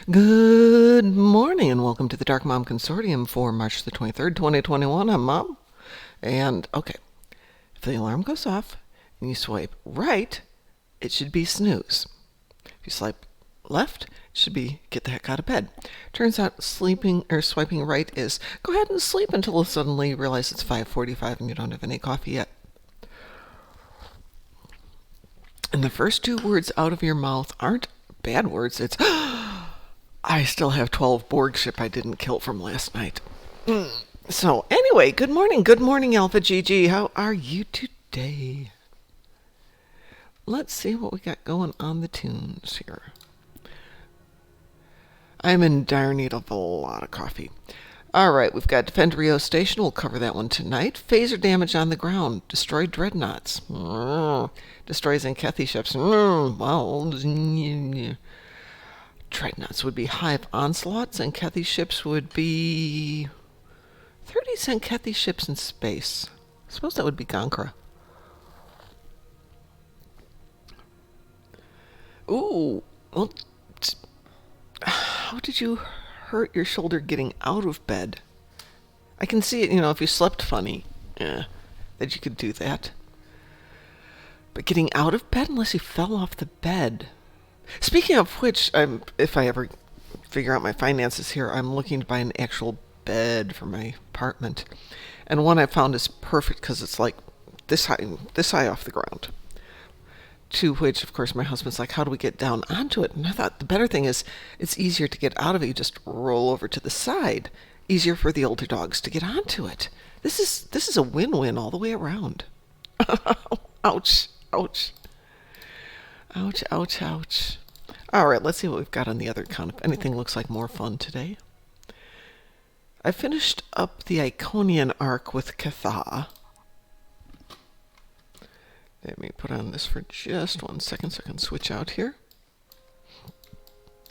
Good morning and welcome to the Darkmom Consortium for March the 23rd, 2021. I'm Mom. And, okay, if the alarm goes off and you swipe right, it should be snooze. If you swipe left, it should be get the heck out of bed. Turns out sleeping or swiping right is go ahead and sleep until suddenly you realize it's 5:45 and you don't have any coffee yet. And the first two words out of your mouth aren't bad words. It's I still have 12 Borg ship I didn't kill from last night. So anyway, good morning, Alpha GG. How are you today? Let's see what we got going on the tunes here. I'm in dire need of a lot of coffee. All right, we've got Defend Rio Station. We'll cover that one tonight. Phaser damage on the ground. Destroy dreadnoughts. Destroys Enkethi ships. Well, dreadnoughts would be Hive onslaughts, and Enkethi ships would be 30 Enkethi ships in space. I suppose that would be Gankra. Ooh, well, how did you hurt your shoulder getting out of bed? I can see it, if you slept funny, that you could do that. But getting out of bed unless you fell off the bed. Speaking of which, if I ever figure out my finances here, I'm looking to buy an actual bed for my apartment. And one I found is perfect because it's like this high off the ground. To which, of course, my husband's like, how do we get down onto it? And I thought the better thing is it's easier to get out of it. You just roll over to the side. Easier for the older dogs to get onto it. This is a win-win all the way around. Ouch, ouch. Ouch, ouch, ouch. All right, let's see what we've got on the other account. If anything looks like more fun today. I finished up the Iconian arc with Catha. Let me put on this for just 1 second so I can switch out here.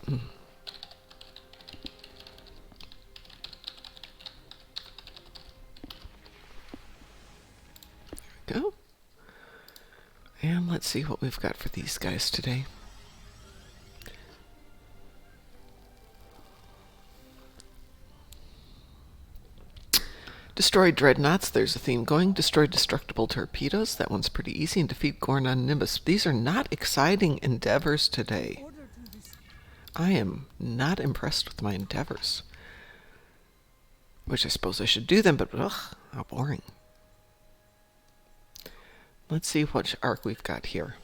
There we go. And let's see what we've got for these guys today. Destroy dreadnoughts, there's a theme going. Destroy destructible torpedoes, that one's pretty easy. And defeat Gornon Nimbus. These are not exciting endeavors today. I am not impressed with my endeavors. Which I suppose I should do them, but ugh, how boring. Let's see which arc we've got here.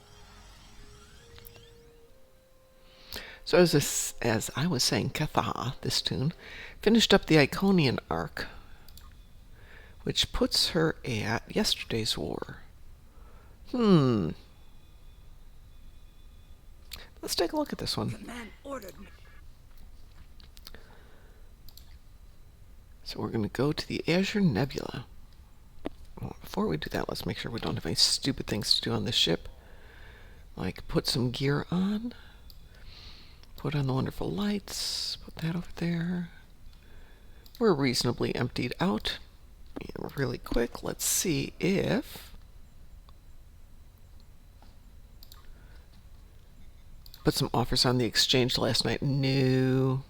So as I was saying, Catha, this tune, finished up the Iconian arc, which puts her at yesterday's war. Let's take a look at this one. The man ordered me. So we're going to go to the Azure Nebula. Well, before we do that, let's make sure we don't have any stupid things to do on this ship. Like put some gear on. Put on the wonderful lights. Put that over there. We're reasonably emptied out. Really quick, let's see if put some offers on the exchange last night. No,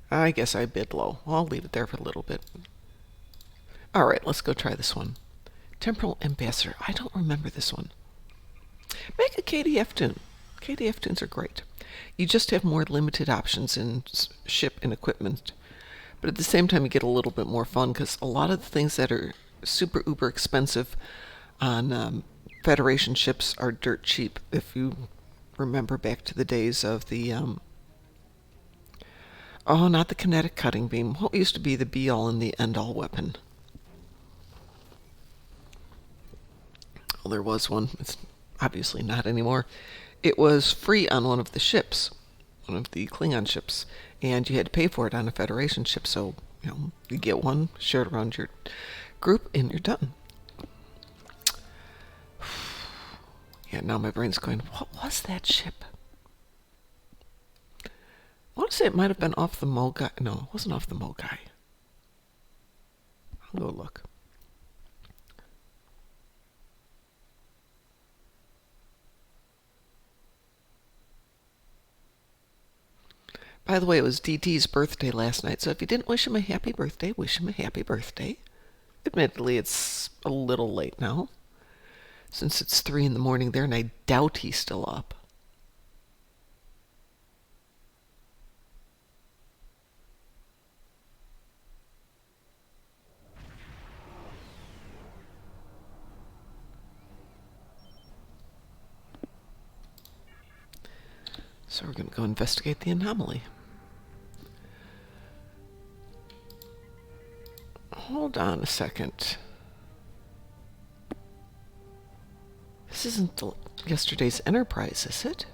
I guess I bid low. I'll leave it there for a little bit. All right, let's go try this one. Temporal Ambassador. I don't remember this one. Make a KDF tune. KDF tunes are great. You just have more limited options in ship and equipment. But at the same time, you get a little bit more fun because a lot of the things that are super uber expensive on Federation ships are dirt cheap. If you remember back to the days of the, not the kinetic cutting beam. What used to be the be-all and the end-all weapon? Well, there was one. It's obviously not anymore. It was free on one of the ships. One of the Klingon ships, and you had to pay for it on a Federation ship, so you get one, share it around your group, and you're done. Yeah, now my brain's going, what was that ship? I want to say it might have been off the Mogai. No, it wasn't off the Mogai. I'll go look. By the way, it was DT's birthday last night, so if you didn't wish him a happy birthday, wish him a happy birthday. Admittedly, it's a little late now, since it's 3 in the morning there, and I doubt he's still up. So we're going to go investigate the anomaly. Hold on a second. This isn't yesterday's Enterprise, is it?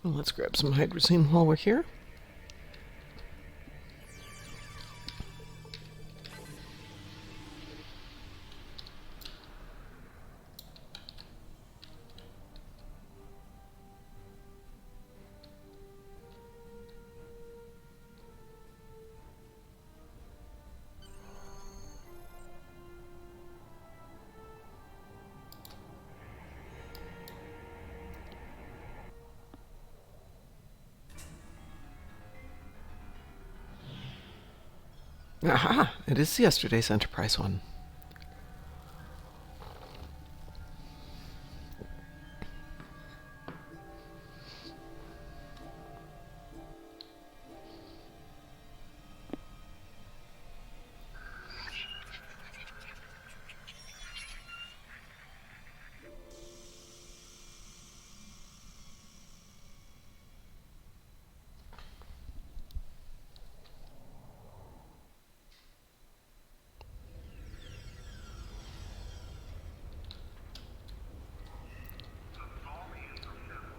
Well, let's grab some hydrazine while we're here. Aha! It is yesterday's Enterprise one.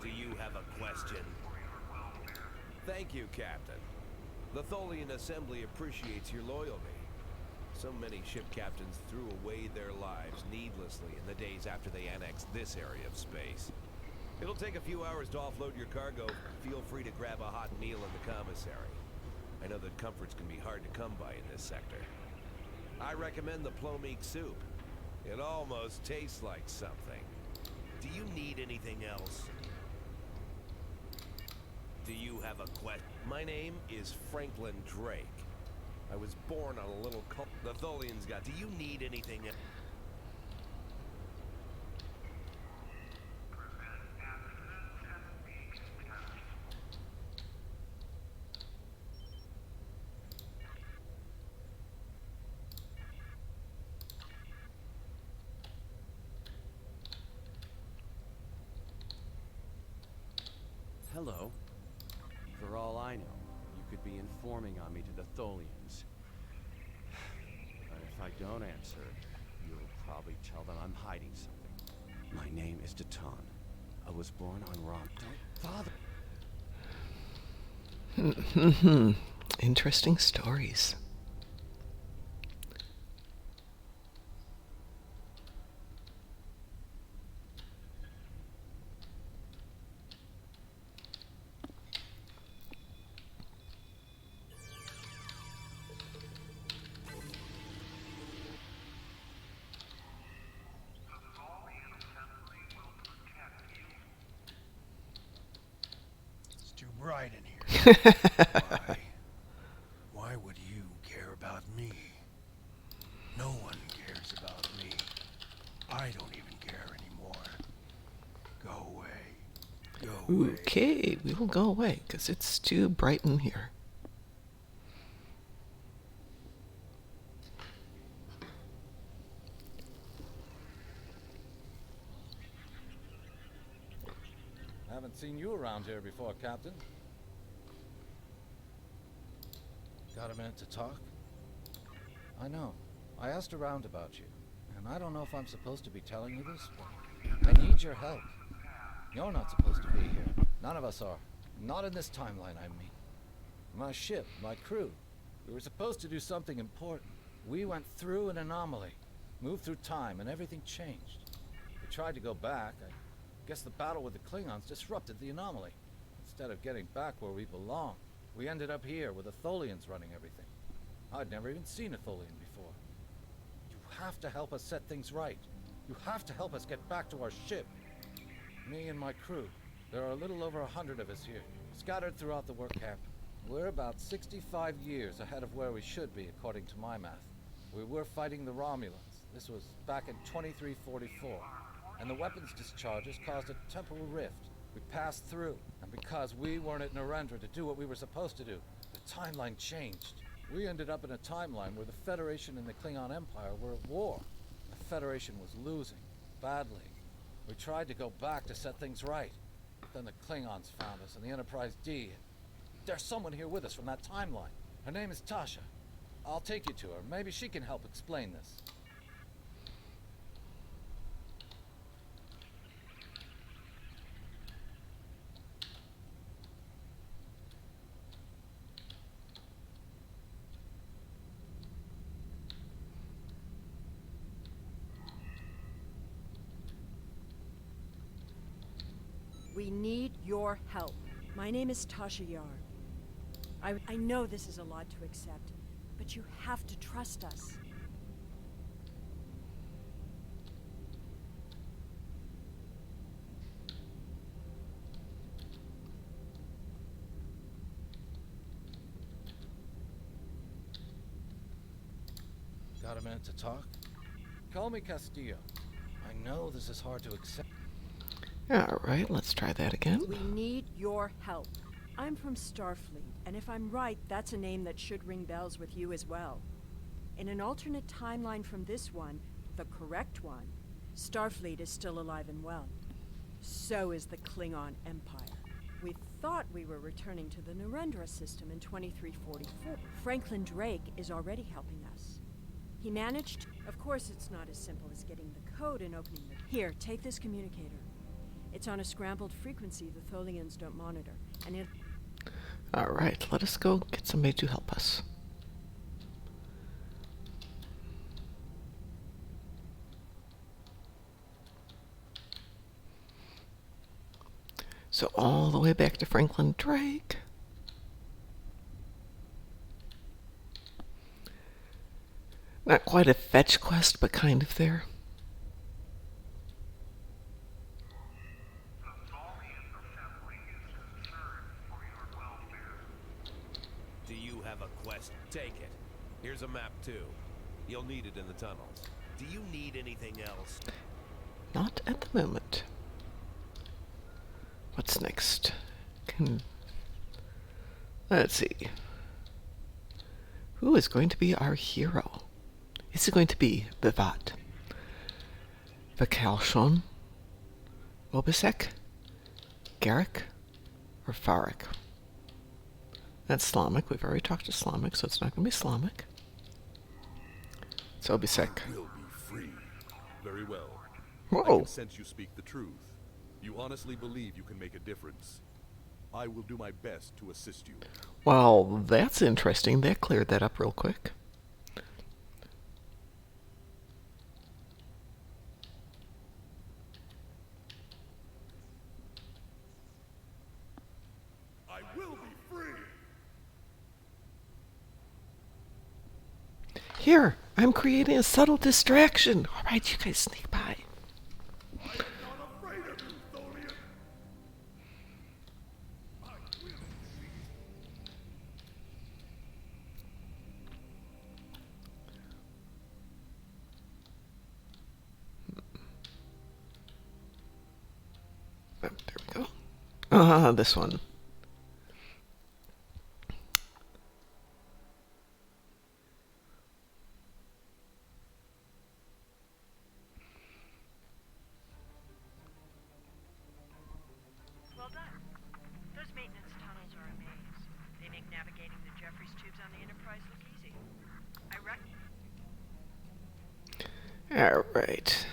Do you have a question? Thank you, Captain. The Tholian Assembly appreciates your loyalty. So many ship captains threw away their lives needlessly in the days after they annexed this area of space. It'll take a few hours to offload your cargo. Feel free to grab a hot meal in the commissary. I know that comforts can be hard to come by in this sector. I recommend the plomeek soup. It almost tastes like something. Do you need anything else? Do you have a question? My name is Franklin Drake. I was born on a little cult. The Tholians got. Do you need anything else? Hello. For all I know, you could be informing on me to the Tholians. But if I don't answer, you'll probably tell them I'm hiding something. My name is Datan. I was born on Ron. Don't bother. Interesting stories. Right in here. Why would you care about me? No one cares about me. I don't even care anymore. Go away. Go away. Okay, we will go away, because it's too bright in here. seen you around here before, Captain. Got a minute to talk? I know. I asked around about you, and I don't know if I'm supposed to be telling you this, but I need your help. You're not supposed to be here. None of us are. Not in this timeline, I mean. My ship, my crew. We were supposed to do something important. We went through an anomaly, moved through time, and everything changed. We tried to go back. I guess the battle with the Klingons disrupted the anomaly. Instead of getting back where we belong, we ended up here with the Tholians running everything. I'd never even seen a Tholian before. You have to help us set things right. You have to help us get back to our ship. Me and my crew. There are a little over 100 of us here, scattered throughout the work camp. We're about 65 years ahead of where we should be, according to my math. We were fighting the Romulans. This was back in 2344. And the weapons discharges caused a temporal rift. We passed through, and because we weren't at Narendra to do what we were supposed to do, the timeline changed. We ended up in a timeline where the Federation and the Klingon Empire were at war. The Federation was losing, badly. We tried to go back to set things right. Then the Klingons found us, and the Enterprise D. There's someone here with us from that timeline. Her name is Tasha. I'll take you to her. Maybe she can help explain this. We need your help. My name is Tasha Yar. I know this is a lot to accept, but you have to trust us. Got a minute to talk? Call me Castillo. I know this is hard to accept. Alright, let's try that again. We need your help. I'm from Starfleet, and if I'm right, that's a name that should ring bells with you as well. In an alternate timeline from this one, the correct one, Starfleet is still alive and well. So is the Klingon Empire. We thought we were returning to the Narendra system in 2344. Franklin Drake is already helping us. He managed... Of course, it's not as simple as getting the code and opening the... Here, take this communicator. It's on a scrambled frequency the Tholians don't monitor, and it... Alright, let us go get somebody to help us. So all the way back to Franklin Drake. Not quite a fetch quest, but kind of there. Do you have a quest? Take it. Here's a map too. You'll need it in the tunnels. Do you need anything else? Not at the moment. What's next? Let's see. Who is going to be our hero? Is it going to be Vivat, Vakalshon, Obisek, Garrick, or Farik? That's Slamek. We've already talked to Slamek, so it's not going to be Slamek. It's Obisek. You will be free. Very well. I Whoa. can sense you speak the truth. You honestly believe you can make a difference. I will do my best to assist you. Well, that's interesting. That cleared that up real quick. I will be free. Here, I'm creating a subtle distraction. All right, you guys sneak by. I am not afraid of you, Tholian. I will see. Oh, there we go. This one. Well done. All right.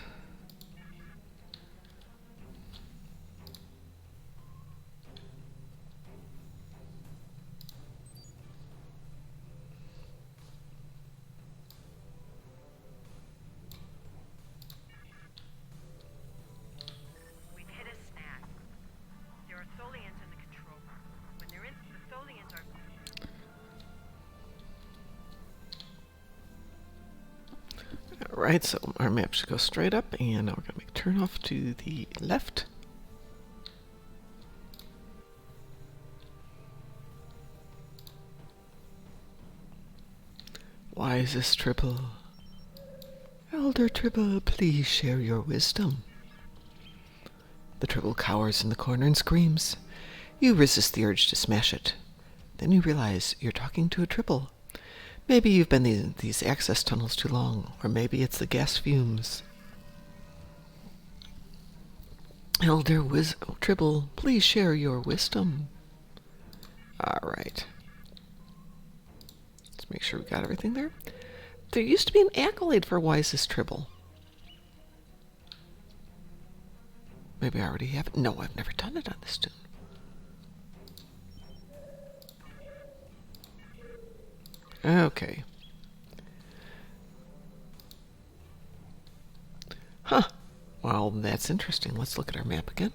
We've hit a snag. There are Tholians in the control room. When they're in, the Tholians are... All right, so our map should go straight up, and now we're going to make a turn off to the left. Wisest Tribble. Elder Tribble, please share your wisdom. The Tribble cowers in the corner and screams. You resist the urge to smash it. Then you realize you're talking to a Tribble. Maybe you've been in these access tunnels too long, or maybe it's the gas fumes. Elder Tribble, please share your wisdom. Alright. Let's make sure we got everything there. There used to be an accolade for Wisest Tribble. Maybe I already have it. No, I've never done it on this tune. Okay. Huh. Well, that's interesting. Let's look at our map again.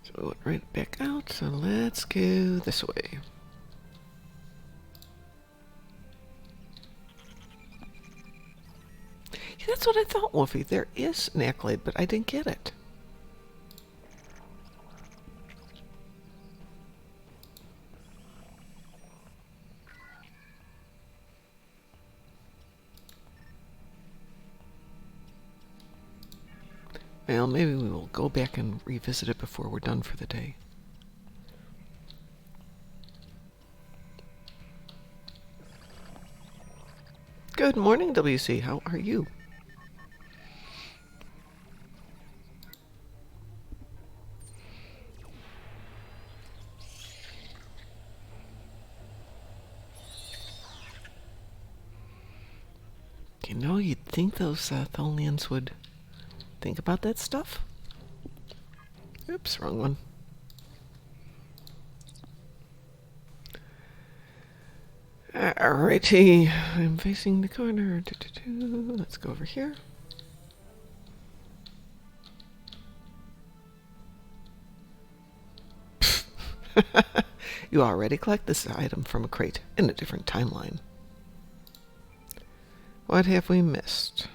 So we went right back out, so let's go this way. Yeah, that's what I thought, Wolfie. There is an accolade, but I didn't get it. Well, maybe we will go back and revisit it before we're done for the day. Good morning, WC. How are you? You know, you'd think those Tholians would think about that stuff. Oops, wrong one. Alrighty, I'm facing the corner. Let's go over here. You already collect this item from a crate in a different timeline. What have we missed?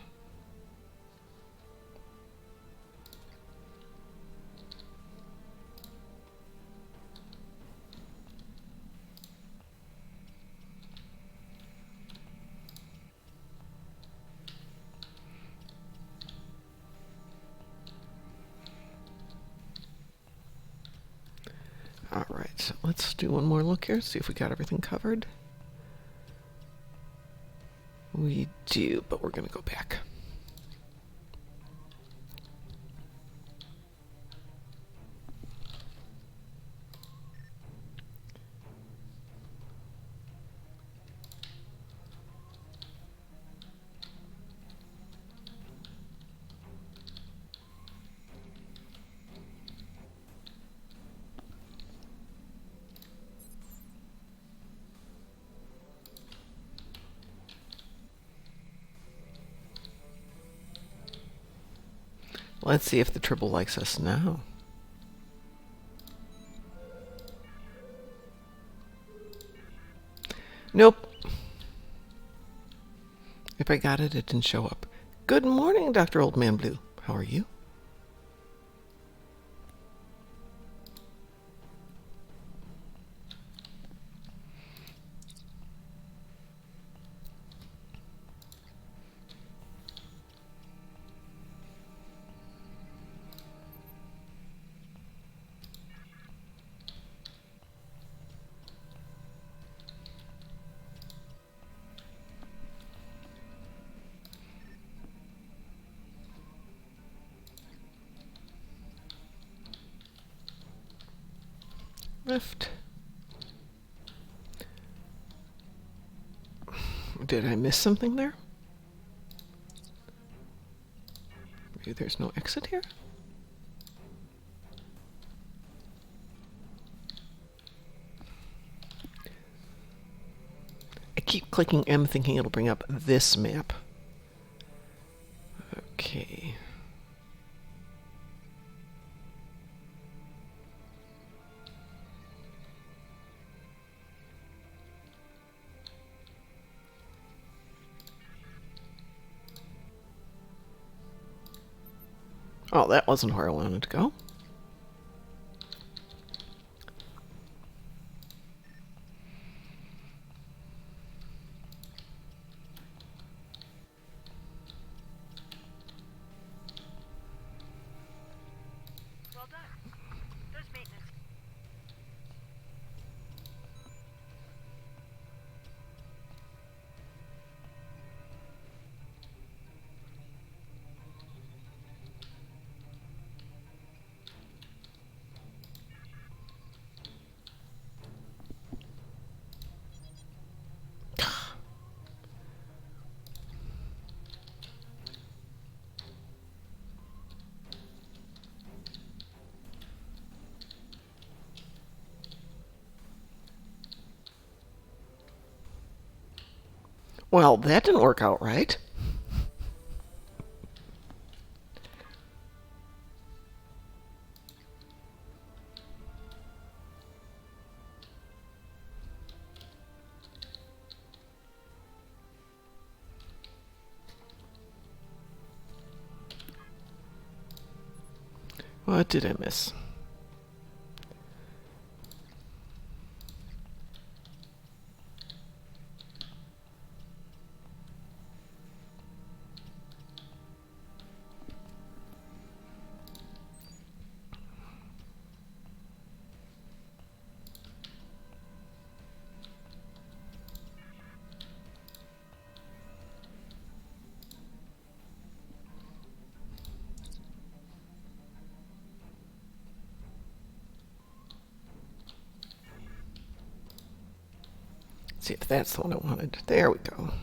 Alright, so let's do one more look here, see if we got everything covered. We do, but we're going to go back. Let's see if the Tribble likes us now. Nope. If I got it, it didn't show up. Good morning, Dr. Old Man Blue. How are you? Left. Did I miss something there? Maybe there's no exit here? I keep clicking M thinking it'll bring up this map. Okay. Oh, that wasn't where I wanted to go. Well done. Those maintenance. Well, that didn't work out right. What did I miss? See if that's the one I wanted. There we go.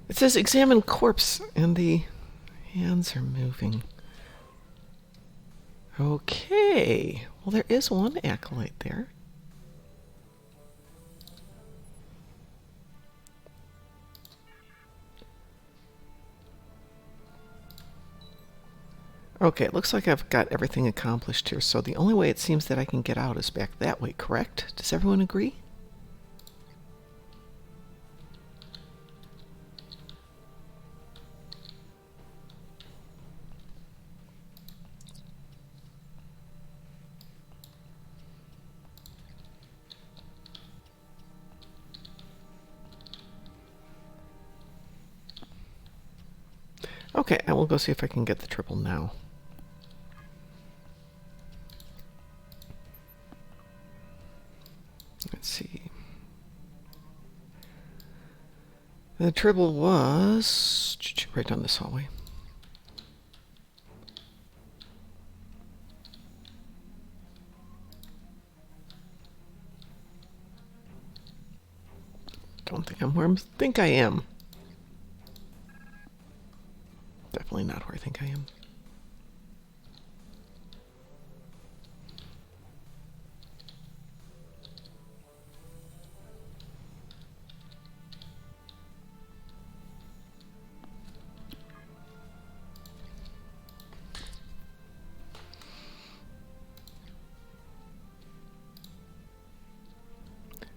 It says examine corpse and the hands are moving. Okay. Well, there is one acolyte there. Okay, it looks like I've got everything accomplished here, so the only way it seems that I can get out is back that way, correct? Does everyone agree? Okay, I will go see if I can get the triple now. Let's see. The triple was right down this hallway. Don't think I'm where I think I am. Definitely not where I think I am.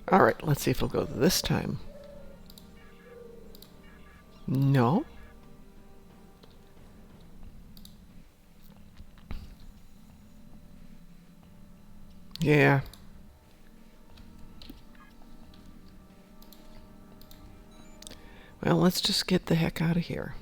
All right, let's see if it'll go this time. No. Yeah. Well, let's just get the heck out of here.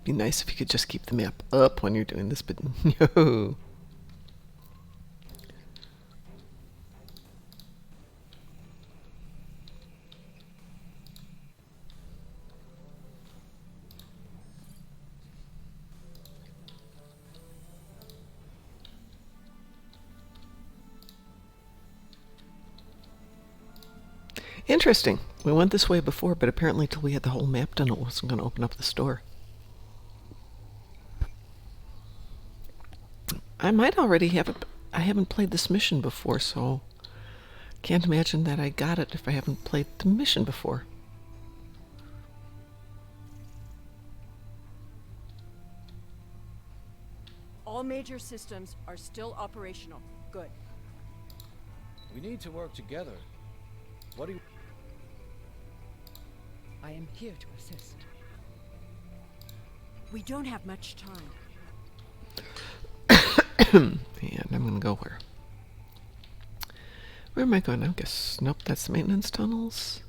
be nice if you could just keep the map up when you're doing this, but no. Interesting. We went this way before, but apparently till we had the whole map done, it wasn't going to open up the store. I might already have it. I haven't played this mission before, so can't imagine that I got it if I haven't played the mission before. All major systems are still operational. Good. We need to work together. What do you... I am here to assist. We don't have much time. And I'm going to go where? Where am I going? I guess, nope, that's the maintenance tunnels.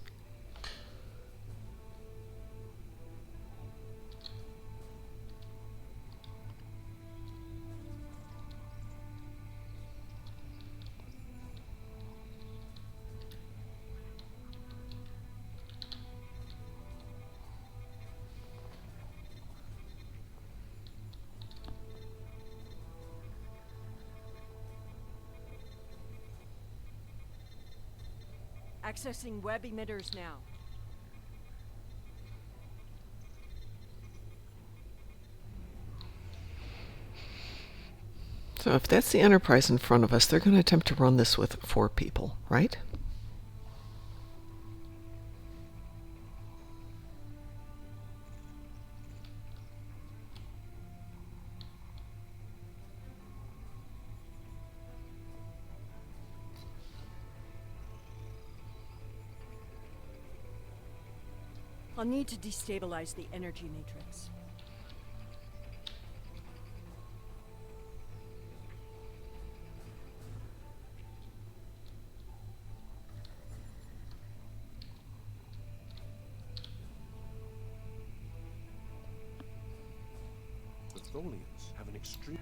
Accessing web emitters now. So if that's the Enterprise in front of us, they're going to attempt to run this with 4 people, right? I'll need to destabilize the energy matrix. The Tholians have an extreme...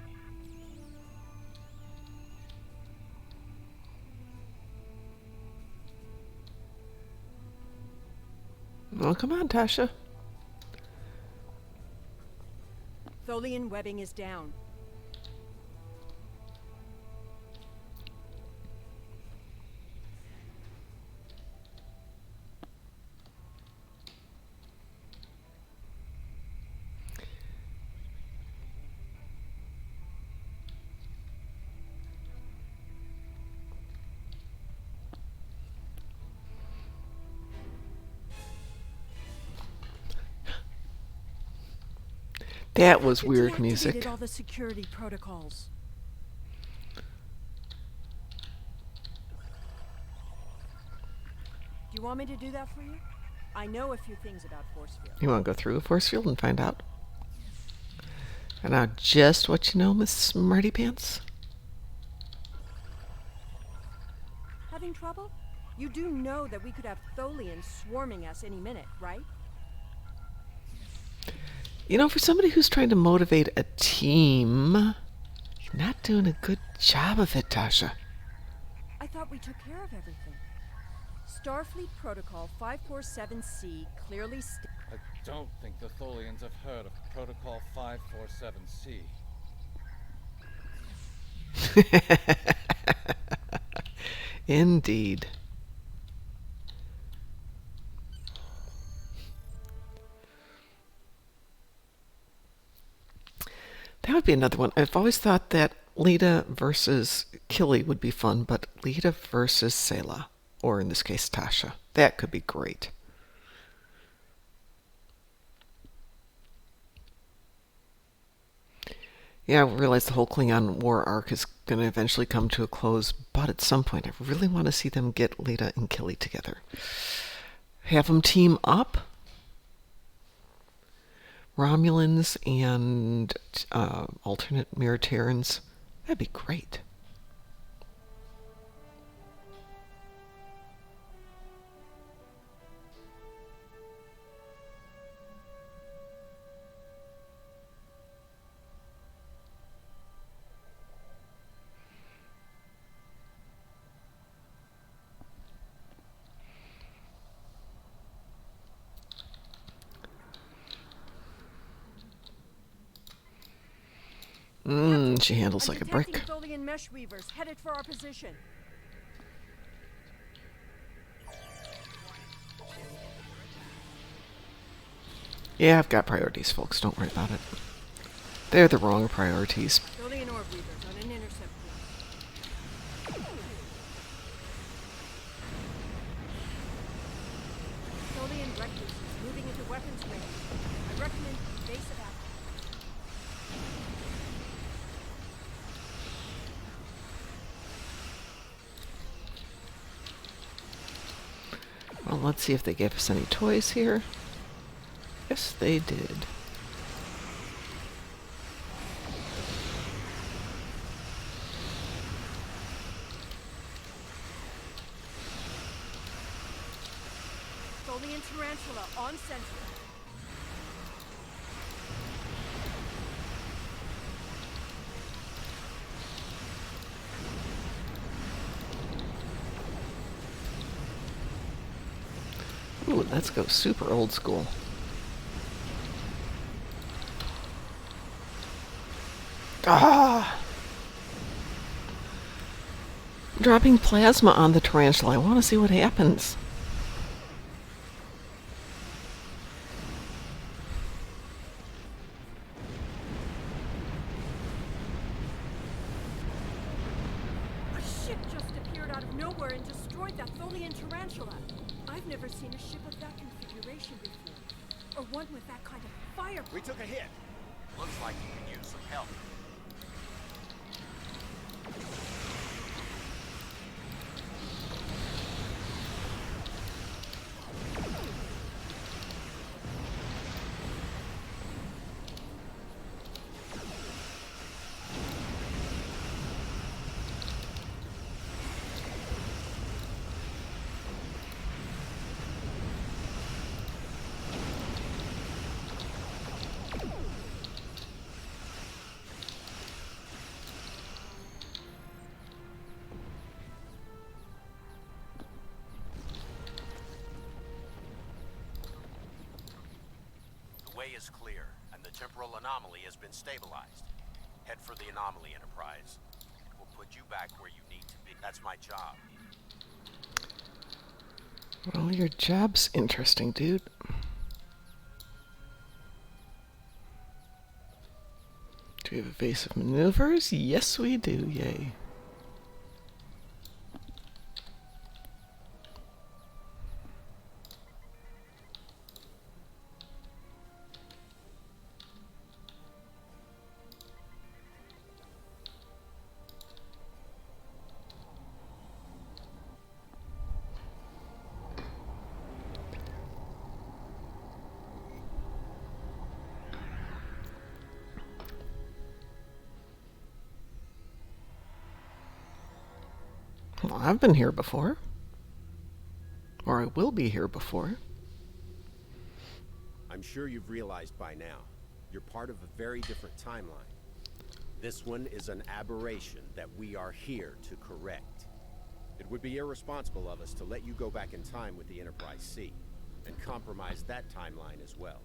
Oh, come on, Tasha. Tholian webbing is down. That was It weird deactivated music. all the security protocols. Do you want me to do that for you? I know a few things about force field. You want to go through a force field and find out? And now just what you know, Miss Smarty Pants? Having trouble? You do know that we could have Tholians swarming us any minute, right? You know, for somebody who's trying to motivate a team, you're not doing a good job of it, Tasha. I thought we took care of everything. Starfleet Protocol 547C clearly states... I don't think the Tholians have heard of Protocol 547C. Indeed. That would be another one. I've always thought that Lita versus Killy would be fun, but Lita versus Selah, or in this case Tasha, that could be great. Yeah, I realize the whole Klingon war arc is going to eventually come to a close, but at some point I really want to see them get Lita and Killy together. Have them team up. Romulans and alternate Miraterans. That'd be great. She handles I'm like a detecting brick. Tholian mesh weavers headed for our position. Yeah, I've got priorities, folks. Don't worry about it. They're the wrong priorities. Tholian orb weavers on an intercept course. Tholian recluses moving into weapons range. I recommend evasive action. Well, let's see if they gave us any toys here. Yes, they did. Tholian tarantula on sentry. Ooh, let's go super old school. Ah! Dropping plasma on the tarantula. I want to see what happens. A ship just appeared out of nowhere and destroyed that Tholian tarantula. I've never seen a ship of that configuration before. Or one with that kind of fire. We took a hit. Looks like you can use some help. The way is clear, and the temporal anomaly has been stabilized. Head for the anomaly, Enterprise. It will put you back where you need to be. That's my job. Well, your job's interesting, dude. Do we have evasive maneuvers? Yes, we do. Yay. Well, I've been here before. Or I will be here before. I'm sure you've realized by now, you're part of a very different timeline. This one is an aberration that we are here to correct. It would be irresponsible of us to let you go back in time with the Enterprise C, and compromise that timeline as well.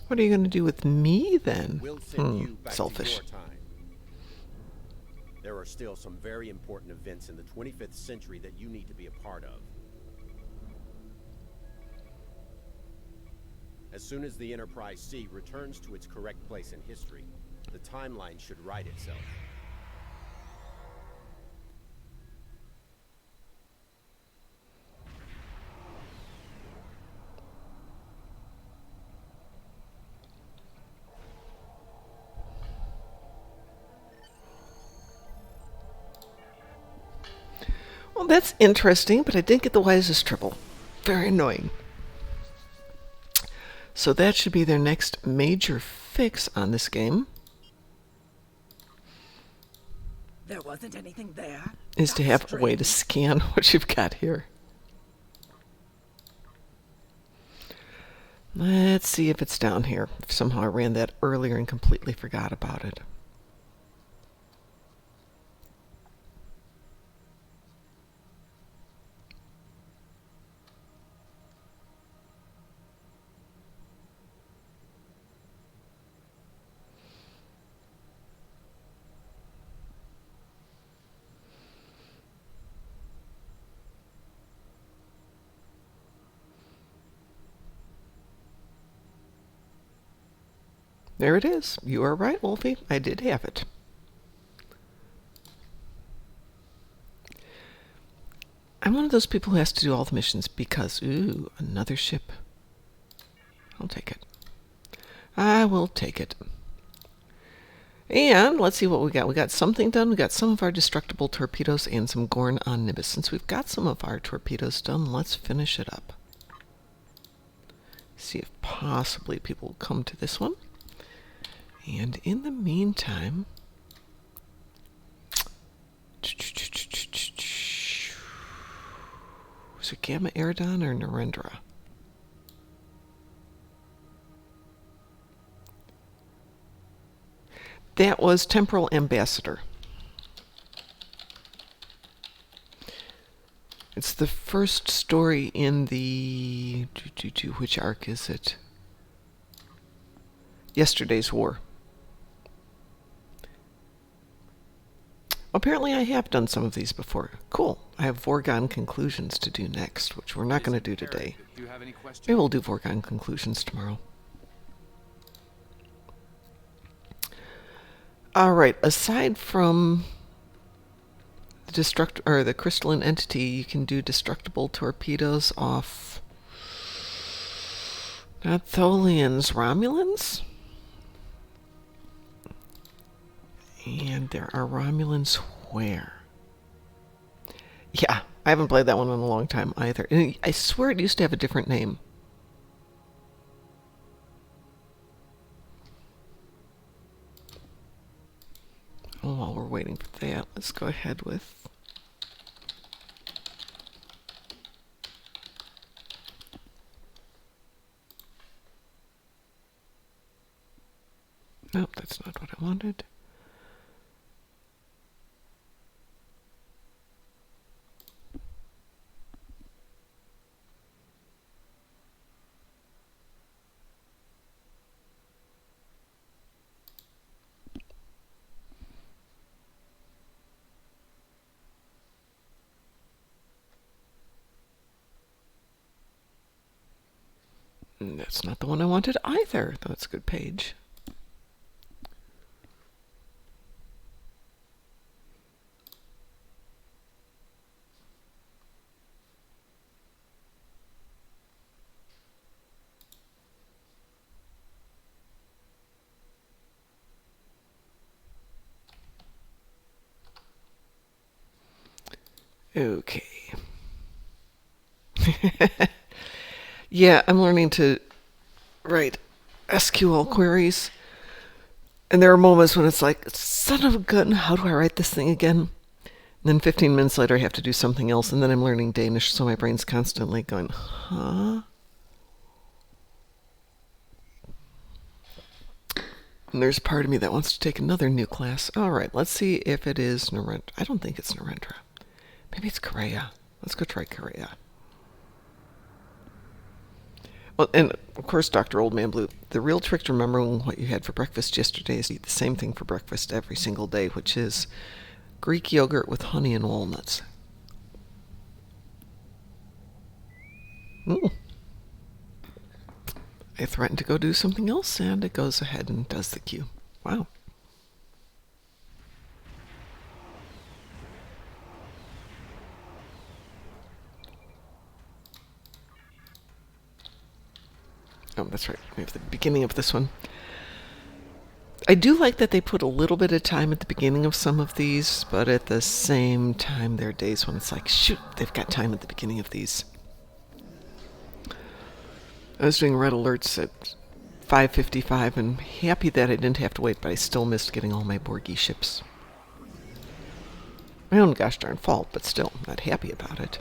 What are you going to do with me then? We'll send you back Selfish. to your time. There are still some very important events in the 25th century that you need to be a part of. As soon as the Enterprise C returns to its correct place in history, the timeline should right itself. Well, that's interesting, but I didn't get the Wisest Tribble. Very annoying. So that should be their next major fix on this game. There wasn't anything there. Is to have That's a way to strange. scan what you've got here. Let's see if it's down here. If somehow I ran that earlier and completely forgot about it. There it is. You are right, Wolfie. I did have it. I'm one of those people who has to do all the missions because, ooh, another ship. I'll take it. I will take it. And let's see what we got. We got something done. We got some of our destructible torpedoes and some Gorn Omnibus. Since we've got some of our torpedoes done, let's finish it up. See if possibly people will come to this one. And in the meantime... Was it Gamma Eridon or Narendra? That was Temporal Ambassador. It's the first story in the... Which arc is it? Yesterday's War. Apparently I have done some of these before. Cool. I have Vorgon Conclusions to do next, which we're not going to do today. Do you have any questions? Maybe we'll do Vorgon Conclusions tomorrow. Alright, aside from the crystalline entity, you can do destructible torpedoes off not Tholians, Romulans? And there are Romulans where? Yeah, I haven't played that one in a long time either. And I swear it used to have a different name. Well, while we're waiting for that, let's go ahead with... Nope, that's not what I wanted. That's not the one I wanted either. That's a good page. Okay. Yeah, I'm learning to write SQL queries. And there are moments when it's like, son of a gun, how do I write this thing again? And then 15 minutes later, I have to do something else. And then I'm learning Danish, so my brain's constantly going, huh? And there's part of me that wants to take another new class. All right, let's see if it is Narendra. I don't think it's Narendra. Maybe it's Korea. Let's go try Korea. Well, and of course, Dr. Old Man Blue, the real trick to remembering what you had for breakfast yesterday is to eat the same thing for breakfast every single day, which is Greek yogurt with honey and walnuts. I threatened to go do something else, and it goes ahead and does the queue. Wow. Oh, that's right. We have the beginning of this one. I do like that they put a little bit of time at the beginning of some of these, but at the same time, there are days when it's like, shoot, they've got time at the beginning of these. I was doing red alerts at 5:55 and happy that I didn't have to wait, but I still missed getting all my Borgie ships. My own gosh darn fault, but still, not happy about it.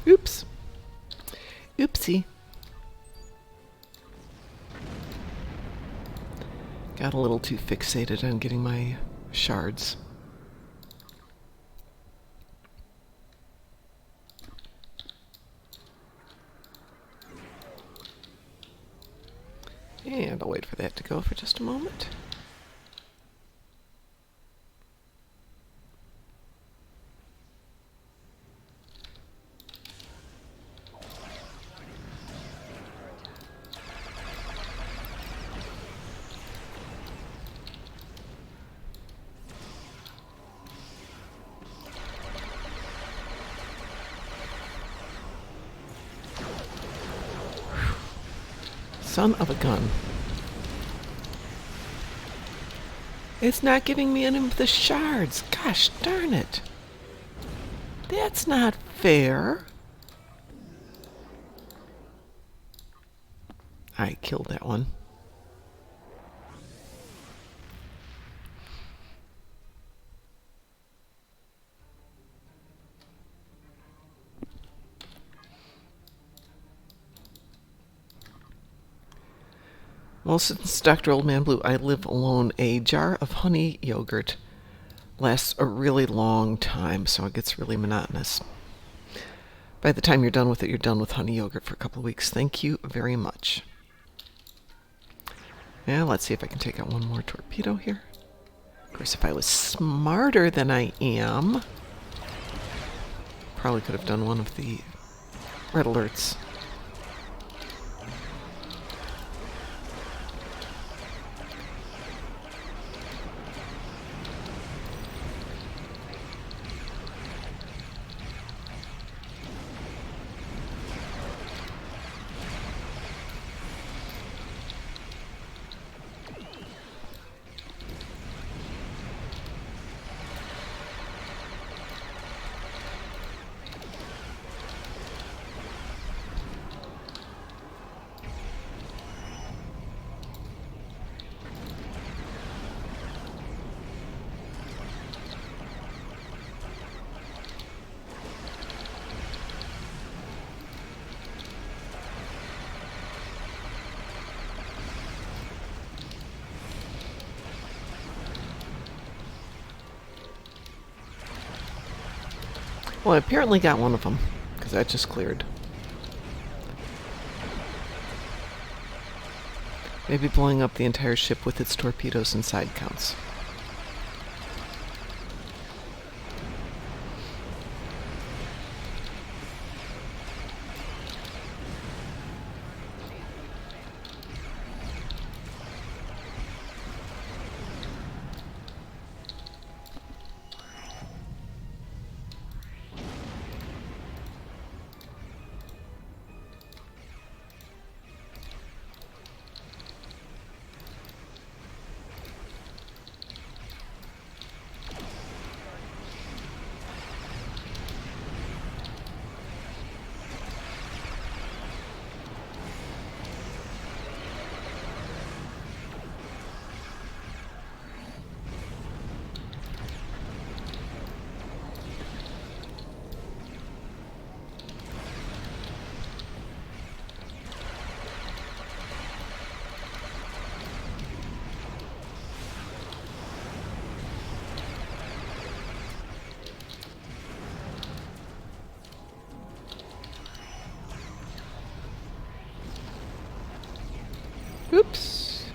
Oops. Oopsie. got a little too fixated on getting my shards. And I'll wait for that to go for just a moment. Son of a gun. It's not giving me any of the shards. Gosh darn it. That's not fair. I killed that one. Well, since Dr. Old Man Blue, I live alone. A jar of honey yogurt lasts a really long time, so it gets really monotonous. By the time you're done with it, you're done with honey yogurt for a couple of weeks. Thank you very much. Yeah, let's see if I can take out one more torpedo here. Of course, if I was smarter than I am, probably could have done one of the red alerts. Well, I apparently got one of them, because that just cleared. Maybe blowing up the entire ship with its torpedoes inside counts. Oops.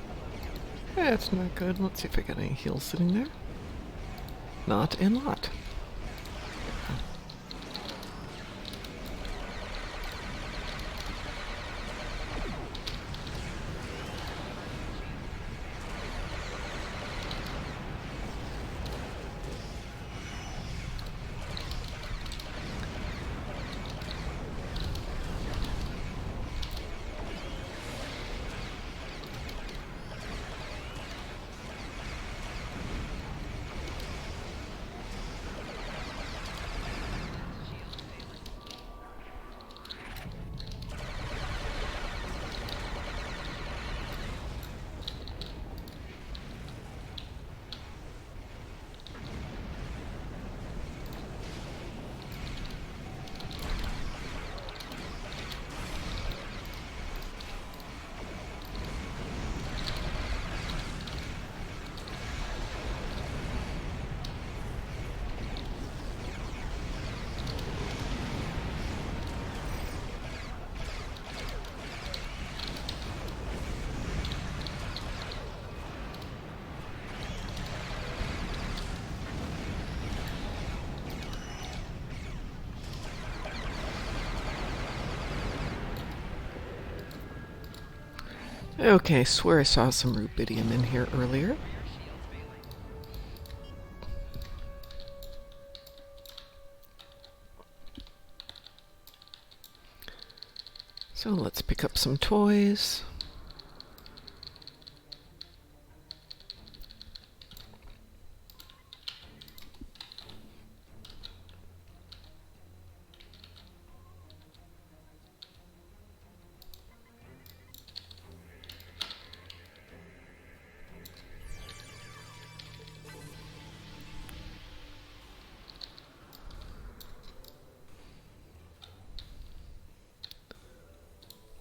That's not good. Let's see if I got any heals sitting there. Not a lot. Okay, I swear I saw some rubidium in here earlier. So let's pick up some toys.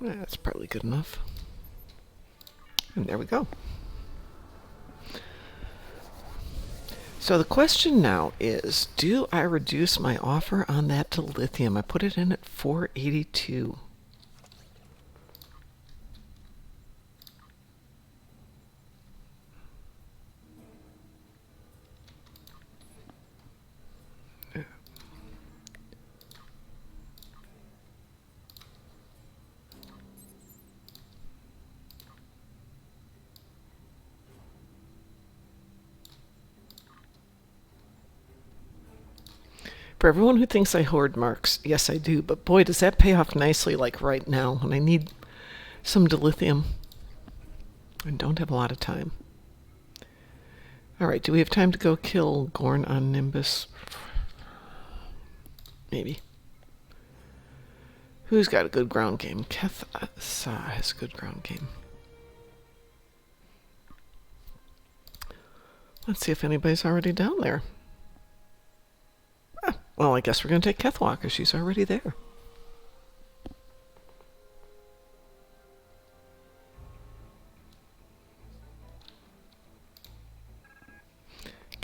That's probably good enough. And there we go. So the question now is, do I reduce my offer on that to lithium? I put it in at 482. For everyone who thinks I hoard marks, yes I do, but boy does that pay off nicely like right now when I need some dilithium and don't have a lot of time. Alright, do we have time to go kill Gorn on Nimbus? Maybe. Who's got a good ground game? Keth has a good ground game. Let's see if anybody's already down there. Well, I guess we're going to take Kethwa because she's already there.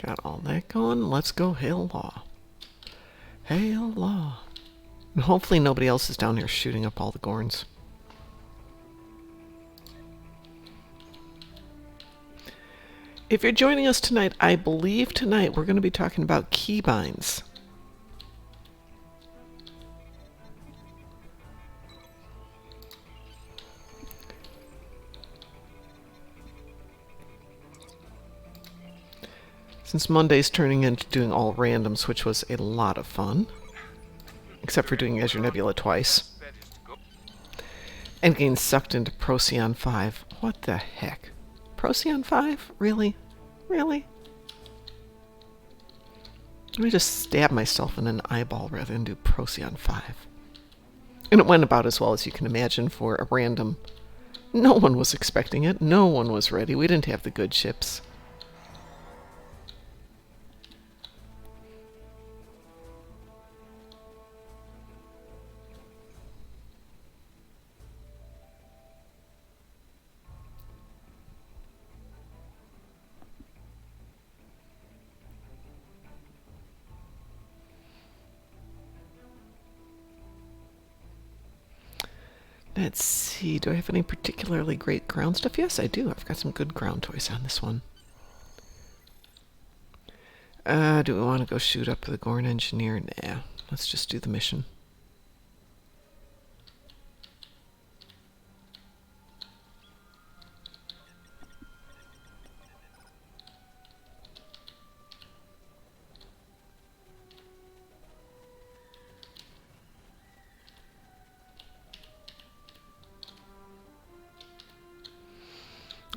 Got all that going. Let's go Hail Law. Hail Law. And hopefully nobody else is down here shooting up all the Gorns. If you're joining us tonight, I believe tonight we're going to be talking about keybinds. Since Monday's turning into doing all randoms, which was a lot of fun. Except for doing Azure Nebula twice. And getting sucked into Procyon 5. What the heck? Procyon 5? Really? Really? Let me just stab myself in an eyeball rather than do Procyon 5. And it went about as well as you can imagine for a random. No one was expecting it. No one was ready. We didn't have the good ships. Let's see, do I have any particularly great ground stuff? Yes, I do. I've got some good ground toys on this one. Do we want to go shoot up the Gorn Engineer? Nah, let's just do the mission.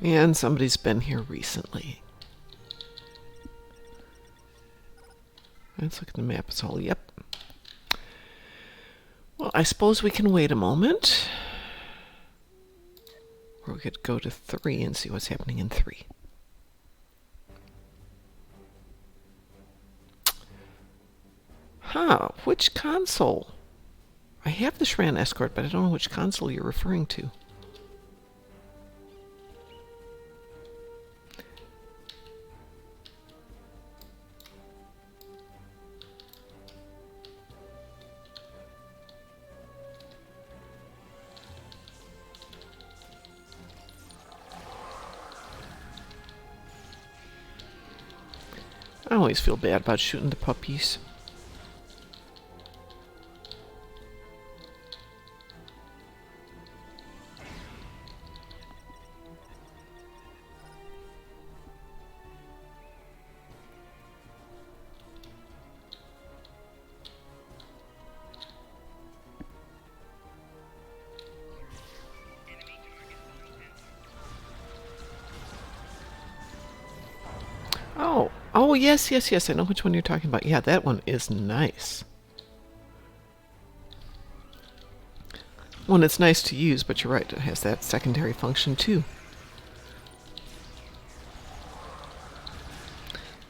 And somebody's been here recently. Let's look at the map. It's all, yep. Well, I suppose we can wait a moment. Or we could go to 3 and see what's happening in 3. Huh, which console? I have the Shran Escort, but I don't know which console you're referring to. I always feel bad about shooting the puppies. Oh, yes, yes, yes. I know which one you're talking about. Yeah, that one is nice. One, it's nice to use, but you're right. It has that secondary function, too.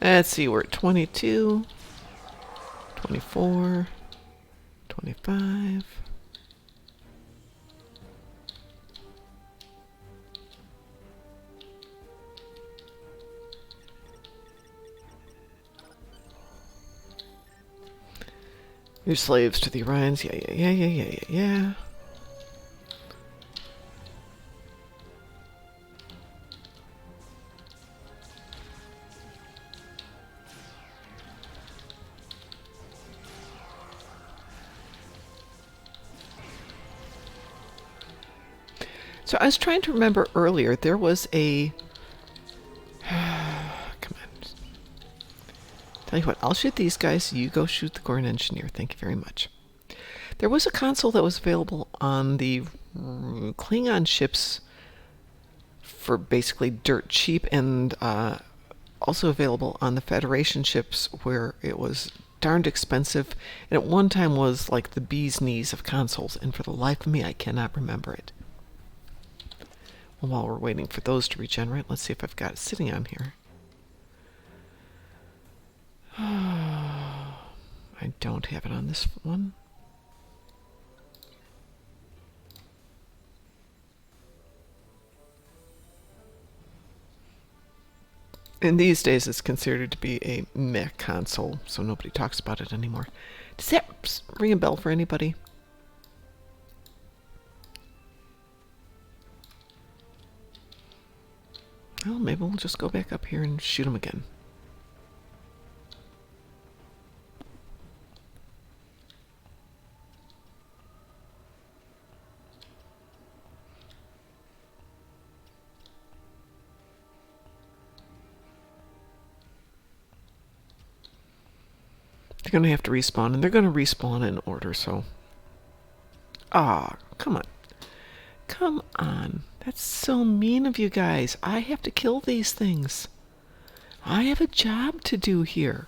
Let's see. We're at 22, 24, 25. You're slaves to the Orions. Yeah. So I was trying to remember earlier, there was a... Come on. Tell you what, I'll shoot these guys. You go shoot the Gorn Engineer. Thank you very much. There was a console that was available on the Klingon ships for basically dirt cheap, and also available on the Federation ships where it was darned expensive, and at one time was like the bee's knees of consoles, and for the life of me I cannot remember it. Well, while we're waiting for those to regenerate, let's see if I've got it sitting on here. I don't have it on this one. And these days it's considered to be a meh console, so nobody talks about it anymore. Does that ring a bell for anybody? Well, maybe we'll just go back up here and shoot them again. They're going to have to respawn, and they're going to respawn in order, so... Ah, come on. Come on. That's so mean of you guys. I have to kill these things. I have a job to do here.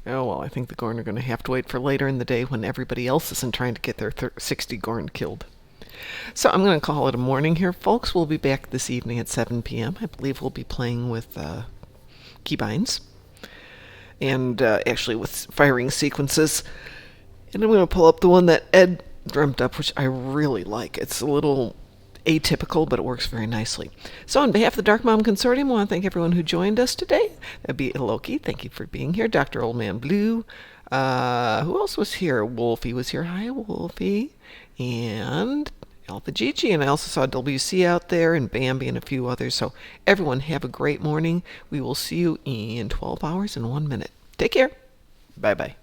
Oh, well, I think the Gorn are going to have to wait for later in the day when everybody else isn't trying to get their 60 Gorn killed. So I'm going to call it a morning here, folks. We'll be back this evening at 7 p.m. I believe we'll be playing with keybinds and actually with firing sequences. And I'm going to pull up the one that Ed dreamt up, which I really like. It's a little atypical, but it works very nicely. So on behalf of the Darkmom Consortium, I want to thank everyone who joined us today. That'd be Loki. Thank you for being here. Dr. Old Man Blue. Who else was here? Wolfie was here. Hi, Wolfie. And Alpha Gigi. And I also saw WC out there and Bambi and a few others. So everyone have a great morning. We will see you in 12 hours and 1 minute. Take care. Bye-bye.